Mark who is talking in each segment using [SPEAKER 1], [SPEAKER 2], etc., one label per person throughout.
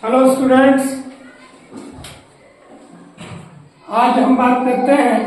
[SPEAKER 1] Hello students, आज हम बात करते हैं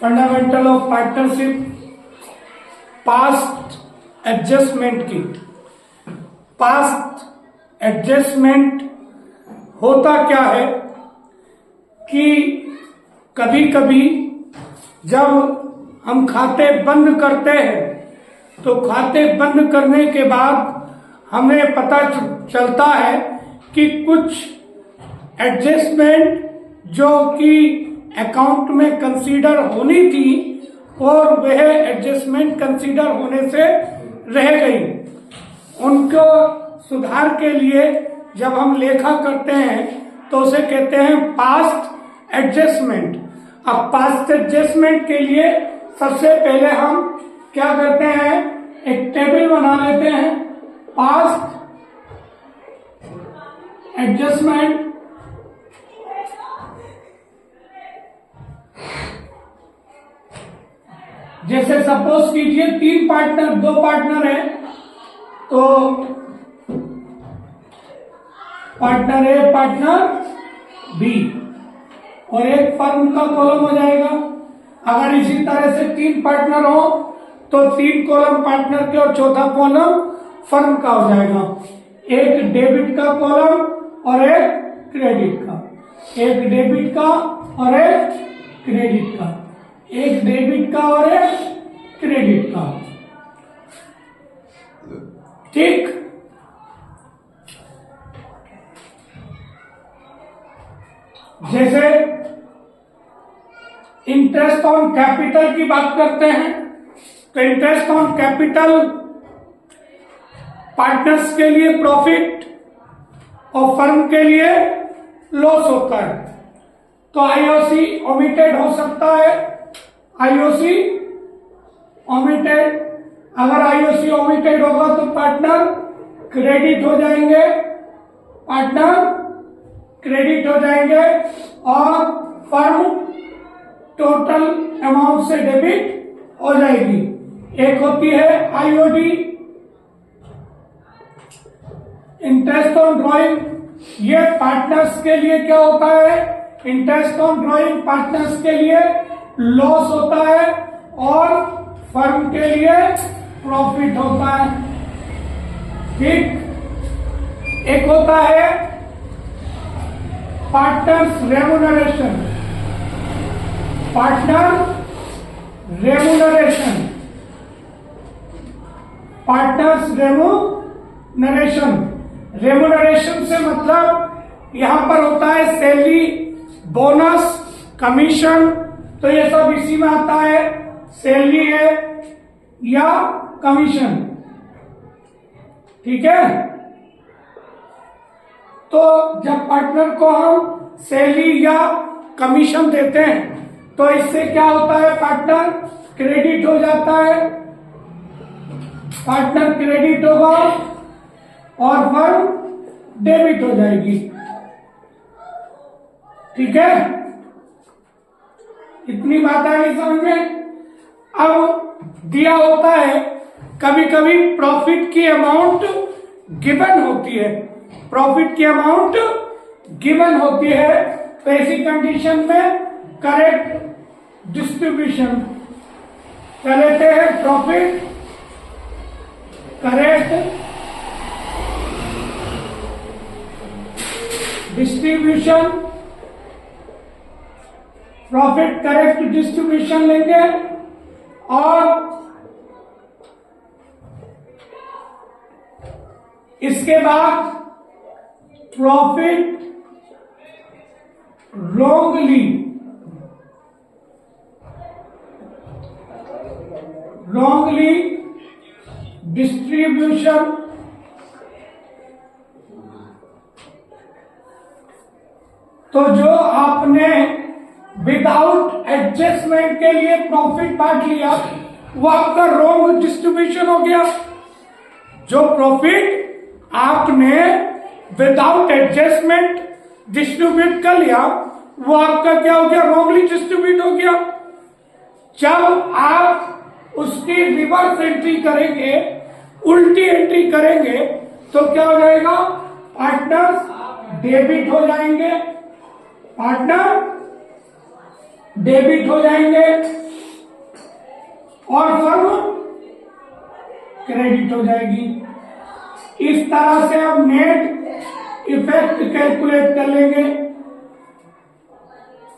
[SPEAKER 1] fundamental of partnership past adjustment की। पास्ट एडजस्टमेंट होता क्या है कि कभी कभी जब हम खाते बंद करते हैं तो खाते बंद करने के बाद हमें पता चलता है कि कुछ एडजस्टमेंट जो कि अकाउंट में कंसीडर होनी थी और वह एडजस्टमेंट कंसीडर होने से रह गई। उनको सुधार के लिए जब हम लेखा करते हैं तो उसे कहते हैं पास्ट एडजस्टमेंट। अब पास्ट एडजस्टमेंट के लिए सबसे पहले हम क्या करते हैं, एक टेबल बना लेते हैं। पास्ट एडजस्टमेंट जैसे सपोज कीजिए दो पार्टनर है, तो पार्टनर ए पार्टनर बी और एक फर्म का कॉलम हो जाएगा। अगर इसी तरह से 3 पार्टनर हो तो 3 कॉलम पार्टनर के और चौथा कॉलम फर्म का हो जाएगा। एक डेबिट का कॉलम और एक क्रेडिट का, एक डेबिट का और एक क्रेडिट का, एक डेबिट का और एक क्रेडिट का। ठीक, जैसे इंटरेस्ट ऑन कैपिटल की बात करते हैं तो इंटरेस्ट ऑन कैपिटल पार्टनर्स के लिए प्रॉफिट और फर्म के लिए लॉस होता है। तो आईओसी ओमिटेड हो सकता है। आईओसी ओमिटेड, अगर आईओसी ओमिटेड होगा तो पार्टनर क्रेडिट हो जाएंगे, पार्टनर क्रेडिट हो जाएंगे और फर्म टोटल अमाउंट से डेबिट हो जाएगी। एक होती है आईओडी, इंटरेस्ट ऑन ड्रॉइंग। ये पार्टनर्स के लिए क्या होता है, इंटरेस्ट ऑन ड्रॉइंग पार्टनर्स के लिए लॉस होता है और फर्म के लिए प्रॉफिट होता है। ठीक, एक होता है partners remuneration. Partner remuneration, partners remuneration. Remuneration से मतलब यहां पर होता है सैलरी, बोनस, कमीशन। तो ये सब इसी में आता है, सैलरी है या कमीशन। ठीक है, तो जब पार्टनर को हम सैलरी या कमीशन देते हैं तो इससे क्या होता है, पार्टनर क्रेडिट हो जाता है, पार्टनर क्रेडिट होगा और फर्म डेबिट हो जाएगी। ठीक है, इतनी बात आ गई समझ में। अब दिया होता है कभी कभी प्रॉफिट की अमाउंट गिवन होती है, प्रॉफिट की अमाउंट गिवन होती है। तो ऐसी कंडीशन में करेक्ट डिस्ट्रीब्यूशन कर लेते हैं, profit correct distribution, profit correct distribution लेंगे और इसके बाद प्रॉफिट रॉन्गली डिस्ट्रीब्यूशन। तो जो आपने विदाउट एडजस्टमेंट के लिए प्रॉफिट बांट लिया वो आपका रॉन्ग डिस्ट्रीब्यूशन हो गया। जो प्रॉफिट आपने विदाउट एडजस्टमेंट डिस्ट्रीब्यूट कर लिया वो आपका क्या हो गया, रॉन्गली डिस्ट्रीब्यूट हो गया। जब आप उसकी रिवर्स एंट्री करेंगे, उल्टी एंट्री करेंगे, तो क्या हो जाएगा, पार्टनर्स डेबिट हो जाएंगे, पार्टनर डेबिट हो जाएंगे और फर्म क्रेडिट हो जाएगी। इस तरह से हम नेट इफेक्ट कैलकुलेट कर लेंगे।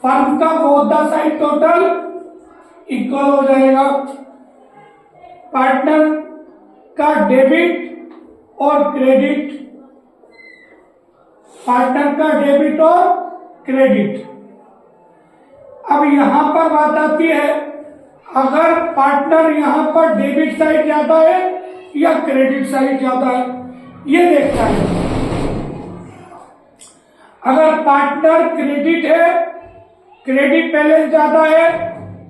[SPEAKER 1] फर्म का both the side total equal हो जाएगा, पार्टनर का डेबिट और क्रेडिट, पार्टनर का डेबिट और क्रेडिट। अब यहां पर बात आती है, अगर पार्टनर यहां पर डेबिट साइड ज्यादा है या क्रेडिट साइड ज्यादा है, ये देखना है। अगर पार्टनर क्रेडिट है, क्रेडिट बैलेंस ज्यादा है,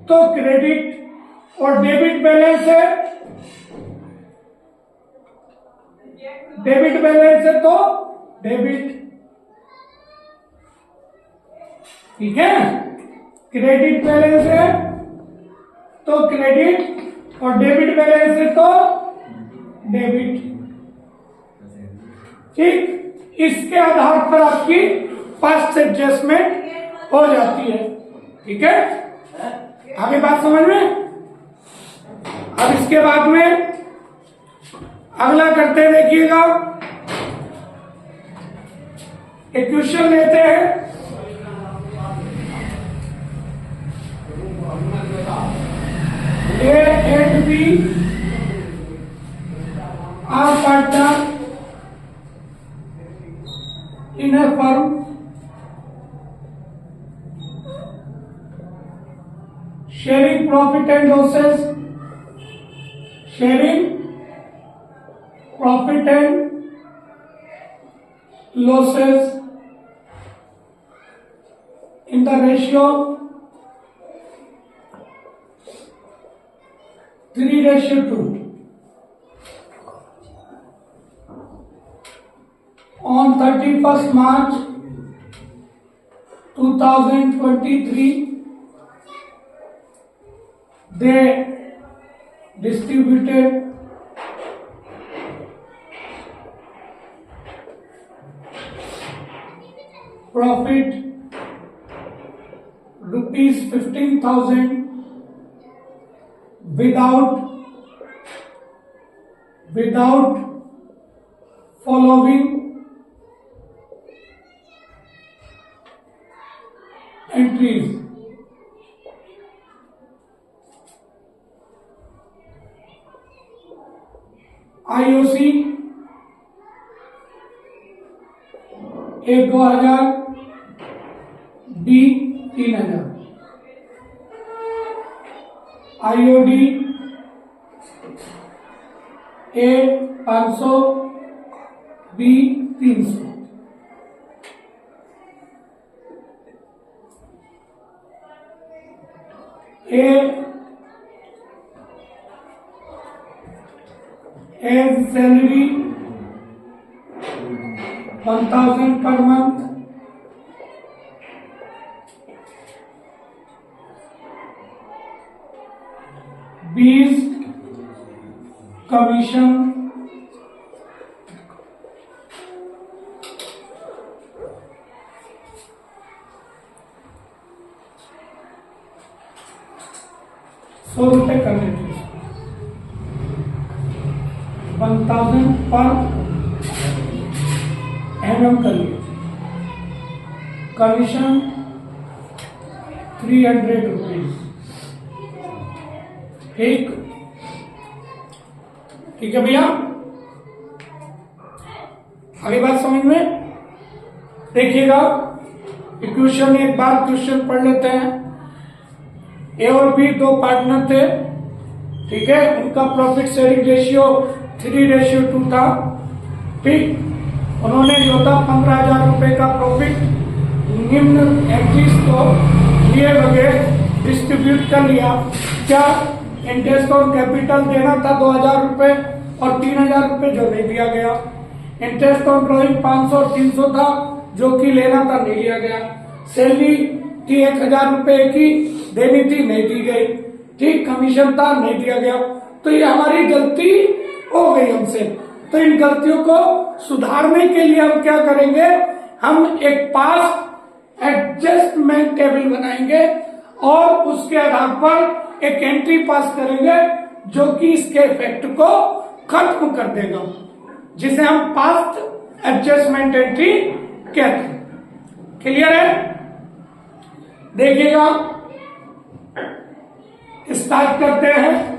[SPEAKER 1] तो क्रेडिट और डेबिट बैलेंस है, डेबिट बैलेंस है तो डेबिट, ठीक है। क्रेडिट बैलेंस है तो क्रेडिट और डेबिट बैलेंस है तो डेबिट, ठीक। इसके आधार पर आपकी फर्स्ट एडजस्टमेंट हो जाती है, ठीक है। आगे बात समझ में। अब इसके बाद में अगला करते देखिएगा, एक क्वेश्चन लेते हैं। A and B are partner in a firm, sharing profit and losses, sharing profit and losses in the ratio 3:2. On 31st March 2023, they distributed profit rupees 15,000 without following entries. IOC A 2,000, B 3,000, IOD A 500, B 300। A as salary 1,000 per month, B's commission 100 रुपए कर लेते, 1,000 per annum कर लिए, commission 300 rupees, ठीक है भैया। आगे बात समझ में देखिएगा। क्वेश्चन एक बार क्वेश्चन पढ़ लेते हैं। ए और बी दो पार्टनर थे, ठीक है। उनका प्रॉफिट शेयरिंग रेशियो 3:2 था, ठीक। उन्होंने जो था 15,000 रुपए का प्रॉफिट निम्न एंट्रीज को लिए बगैर डिस्ट्रीब्यूट कर लिया। क्या इंटरेस्ट ऑन कैपिटल देना था 2,000 रुपए और 3,000 रुपए जो नहीं दिया गया। इंटरेस्ट ऑन ड्रॉइंग 500 और 300 था जो कि लेना था, नहीं लिया गया। सैलरी थी 1,000 रुपए की, देनी थी, नहीं दी गई, ठीक। कमीशन था, नहीं दिया गया। तो ये हमारी गलती हो गई हमसे, तो इन गलतियों को सुधारने के लिए हम क्या करेंगे, हम एक पास्ट एडजस्टमेंट टेबल बनाएंगे और उसके आधार पर एक एंट्री पास करेंगे जो कि इसके इफेक्ट को खत्म कर देगा, जिसे हम पास्ट एडजस्टमेंट एंट्री कहते हैं। क्लियर है? देखिएगा, स्टार्ट करते हैं।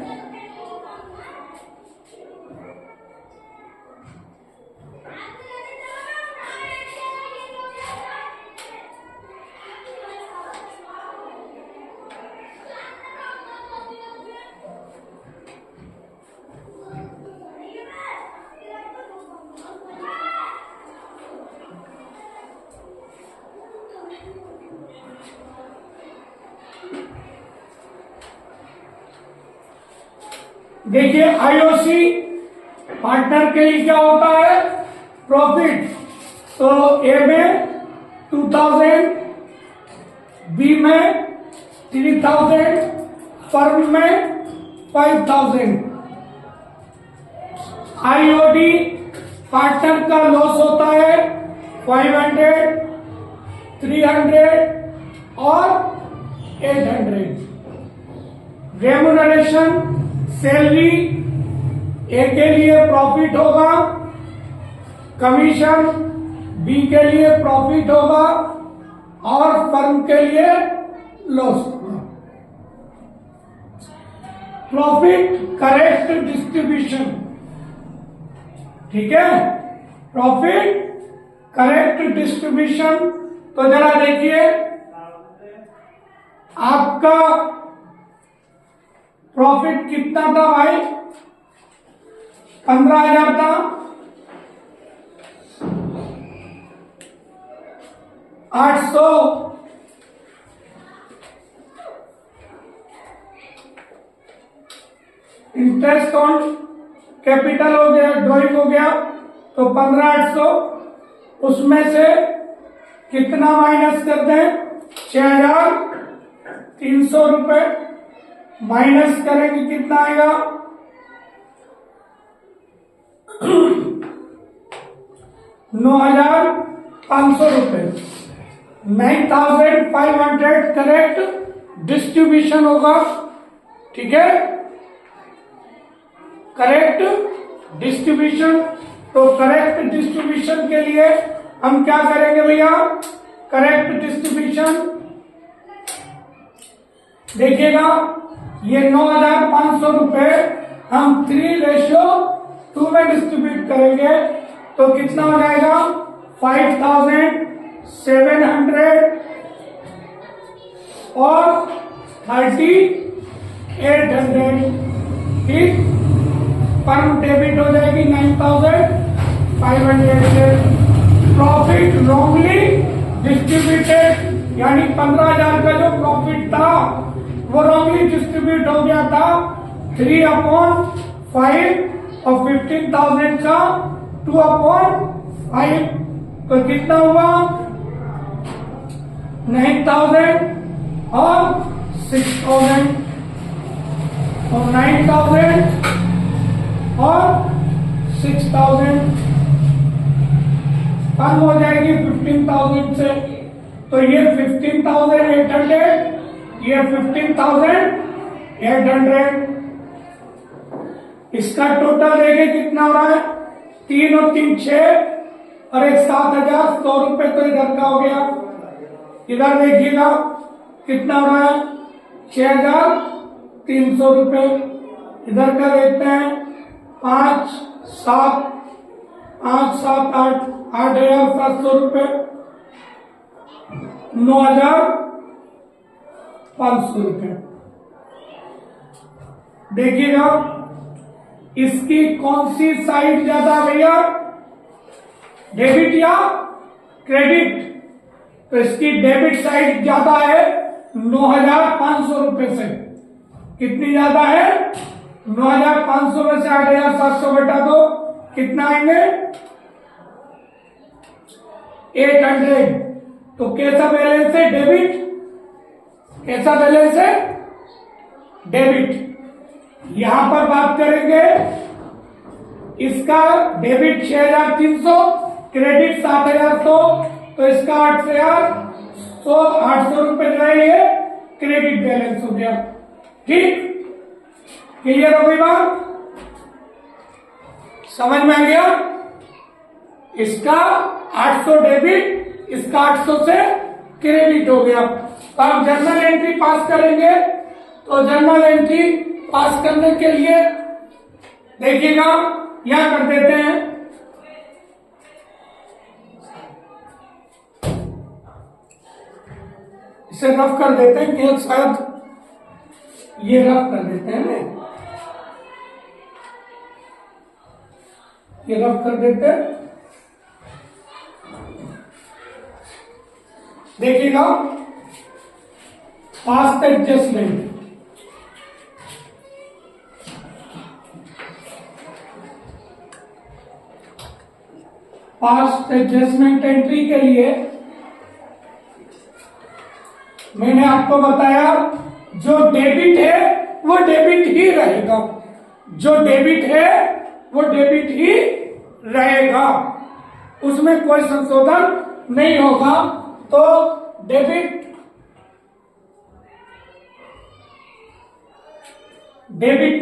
[SPEAKER 1] देखिए, आईओसी पार्टनर के लिए क्या होता है, प्रॉफिट। तो ए में 2000, बी में 3000, फर्म में 5000। आईओडी पार्टनर का लॉस होता है 500, 300 और 800। रेम्यूनरेशन सैलरी ए के लिए प्रॉफिट होगा, कमीशन बी के लिए प्रॉफिट होगा और फर्म के लिए लॉस होगा। प्रॉफिट करेक्ट डिस्ट्रीब्यूशन, ठीक है, प्रॉफिट करेक्ट डिस्ट्रीब्यूशन। तो जरा देखिए, आपका प्रॉफिट कितना था भाई, 15,000 था। 800 इंटरेस्ट ऑन कैपिटल हो गया, ड्रॉइंग हो गया, तो 15,800। उसमें से कितना माइनस कर दें, 6,300 रुपए माइनस करेंगे, कितना आएगा 9,500 रुपए। 9,500 करेक्ट डिस्ट्रीब्यूशन होगा, ठीक है, करेक्ट डिस्ट्रीब्यूशन। तो करेक्ट डिस्ट्रीब्यूशन के लिए हम क्या करेंगे भैया, करेक्ट डिस्ट्रीब्यूशन देखिएगा, ये 9,500 रुपए हम 3:2 में डिस्ट्रीब्यूट करेंगे तो कितना हो जाएगा, 5,700 और 3,800। ठीक, फर्म डेबिट हो जाएगी 9,500 से। प्रॉफिट रॉन्गली डिस्ट्रीब्यूटेड, यानी 15,000 का जो प्रॉफिट था वो रॉन्गली डिस्ट्रीब्यूट हो गया था 3/5 और 15,000 का 2/5, तो कितना हुआ 9,000 और 6,000, और 9,000 और 6,000 कम हो जाएगी 15,000 से। तो ये 15,800, ये 15,800। इसका टोटल देखिए कितना हो रहा है, 3 और 3 6 और एक 7,100 रुपए तो इधर का हो गया। इधर देखिएगा कितना हो रहा है, 6,300 रुपए। इधर का देखते हैं 5 7 8 8,700 रुपए, 9,500 रुपए। देखिएगा इसकी कौन सी साइड ज्यादा भैया, डेबिट या क्रेडिट? तो इसकी डेबिट साइड ज्यादा है 9,500 रुपए से। कितनी ज्यादा है, 9,500 में से 8,700 घटा दो, कितना आएंगे 800। तो कैसा बैलेंस है, डेबिट। कैसा बैलेंस है, डेबिट। यहां पर बात करेंगे इसका डेबिट 6,300, क्रेडिट 7,100, तो इसका 800 रुपए जो है ये क्रेडिट बैलेंस हो गया। ठीक, क्लियर हो गई बात? समझ में आ गया? इसका 800 डेबिट, इसका 800 से क्रेडिट हो गया। तो आप जर्नल एंट्री पास करेंगे, तो जर्नल एंट्री पास करने के लिए देखिएगा यहां कर देते हैं, इसे रफ कर देते हैं कि शायद ये रफ कर देते हैं ना, ये रफ कर देते हैं। देखिएगा past adjustment, past adjustment entry के लिए मैंने आपको बताया जो डेबिट है वो डेबिट ही रहेगा, जो डेबिट है वो डेबिट ही रहेगा, उसमें कोई संशोधन नहीं होगा। तो डेबिट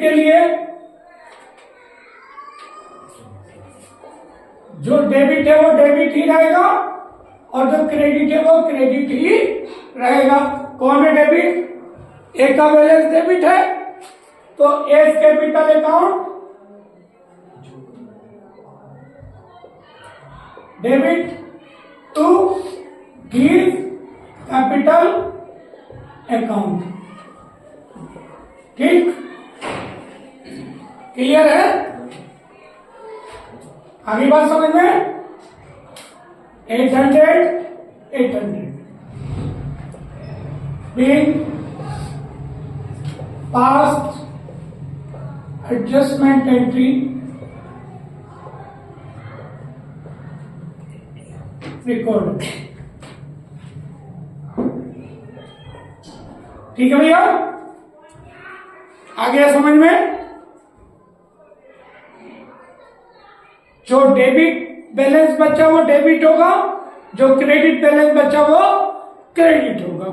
[SPEAKER 1] के लिए जो डेबिट है वो डेबिट ही रहेगा और जो क्रेडिट है वो क्रेडिट ही रहेगा। कौन है डेबिट? ए का बैलेंस डेबिट है, तो as capital account debit to give capital account. ठीक, क्लियर है? आगे बात समझ में? 800 being past adjustment entry recorded। ठीक है भैया, आ गया समझ में? जो डेबिट बैलेंस बचा वो डेबिट होगा, जो क्रेडिट बैलेंस बचा वो क्रेडिट होगा।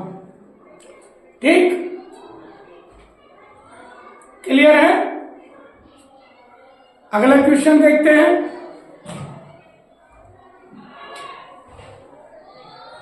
[SPEAKER 1] ठीक, क्लियर है? अगला क्वेश्चन देखते हैं।